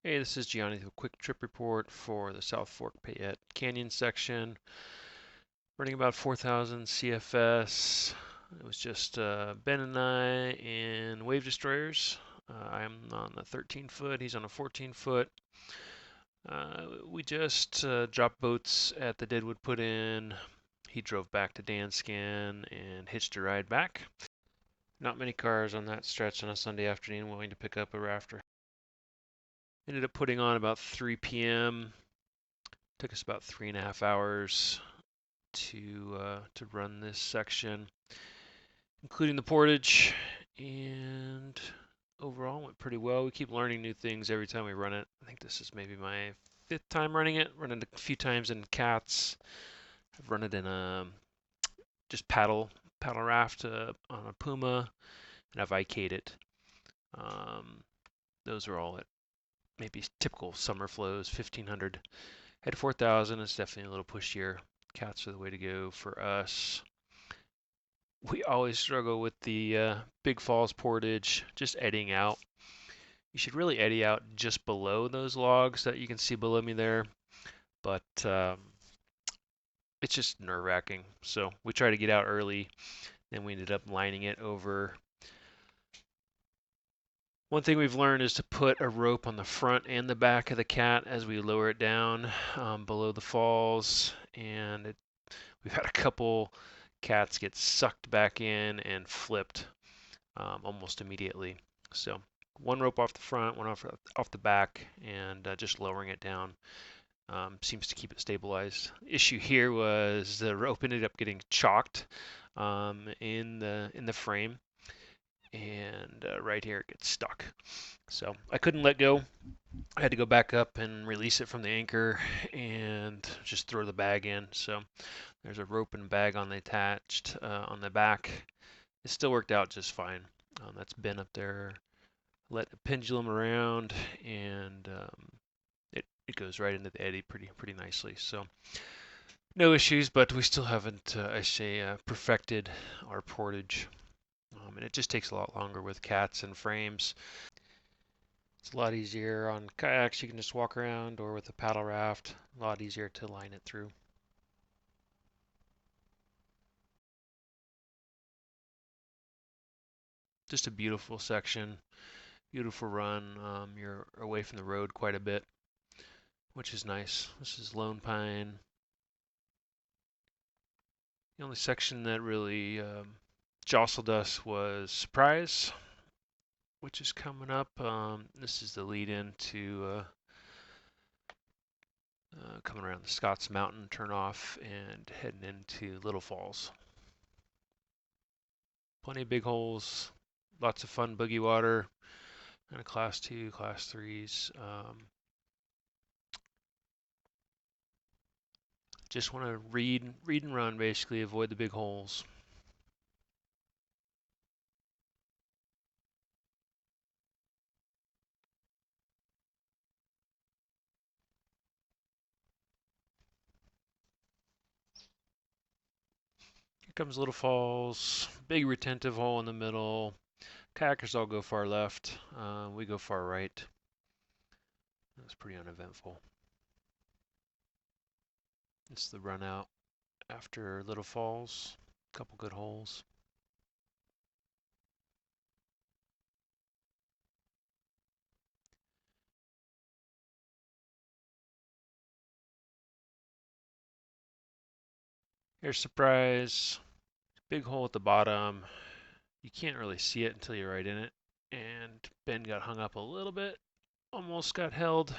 Hey, this is Gianni with a quick trip report for the South Fork Payette Canyon section. Running about 4,000 CFS. It was just Ben and I in Wave Destroyers. I'm on the 13 foot, he's on a 14 foot. We just dropped boats at the Deadwood Put In. He drove back to Danskin and hitched a ride back. Not many cars on that stretch on a Sunday afternoon willing to pick up a rafter. Ended up putting on about 3 p.m. Took us about 3.5 hours to run this section, including the portage, and overall went pretty well. We keep learning new things every time we run it. I think this is maybe my 5th time running it. Run it a few times in cats. I've run it in a just paddle raft on a Puma, and I've IK'd it. Those are all at maybe typical summer flows, 1500. At 4,000, it's definitely a little pushier. Cats are the way to go for us. We always struggle with the Big Falls portage, just eddying out. You should really eddy out just below those logs that you can see below me there, but it's just nerve-wracking. So we try to get out early, then we ended up lining it over. One thing we've learned is to put a rope on the front and the back of the cat as we lower it down below the falls, and we've had a couple cats get sucked back in and flipped almost immediately. So one rope off the front, one off the back, and just lowering it down seems to keep it stabilized. Issue here was the rope ended up getting chalked in the frame, and right here it gets stuck. So I couldn't let go. I had to go back up and release it from the anchor and just throw the bag in. So there's a rope and bag on the attached on the back. It still worked out just fine. That's Ben up there. Let the pendulum around, and it goes right into the eddy pretty nicely. So no issues, but we still haven't, I say, perfected our portage. And it just takes a lot longer with cats and frames. It's a lot easier on kayaks. You can just walk around, or with a paddle raft, a lot easier to line it through. Just a beautiful section, beautiful run. You're away from the road quite a bit, which is nice. This is Lone Pine. The only section that really jostled us was Surprise, which is coming up. This is the lead in to coming around the Scotts Mountain turnoff and heading into Little Falls. Plenty of big holes, lots of fun boogie water, kind of class 2, class 3s. Just want to read and run, basically, avoid the big holes. Here comes Little Falls, big retentive hole in the middle. Kayakers all go far left, we go far right. That's pretty uneventful. It's the run out after Little Falls, couple good holes. Here's Surprise, big hole at the bottom. You can't really see it until you're right in it. And Ben got hung up a little bit, almost got held.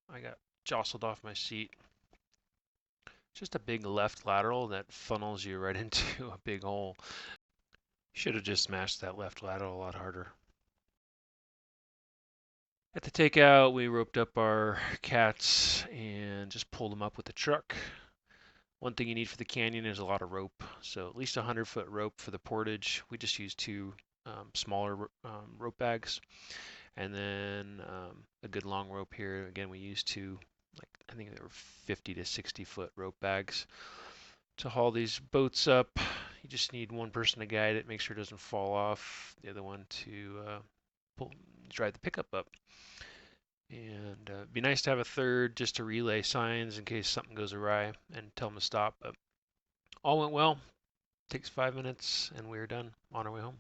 I got jostled off my seat. Just a big left lateral that funnels you right into a big hole. Should have just smashed that left lateral a lot harder. At the takeout, we roped up our cats and just pulled them up with the truck. One thing you need for the canyon is a lot of rope, so at least a 100-foot rope for the portage. We just used two smaller rope bags, and then a good long rope here. Again, we used two, like I think they were 50 to 60-foot rope bags to haul these boats up. You just need one person to guide it, make sure it doesn't fall off. The other one to drive the pickup up. And it'd be nice to have a third just to relay signs in case something goes awry and tell them to stop. But all went well. Takes 5 minutes and we're done on our way home.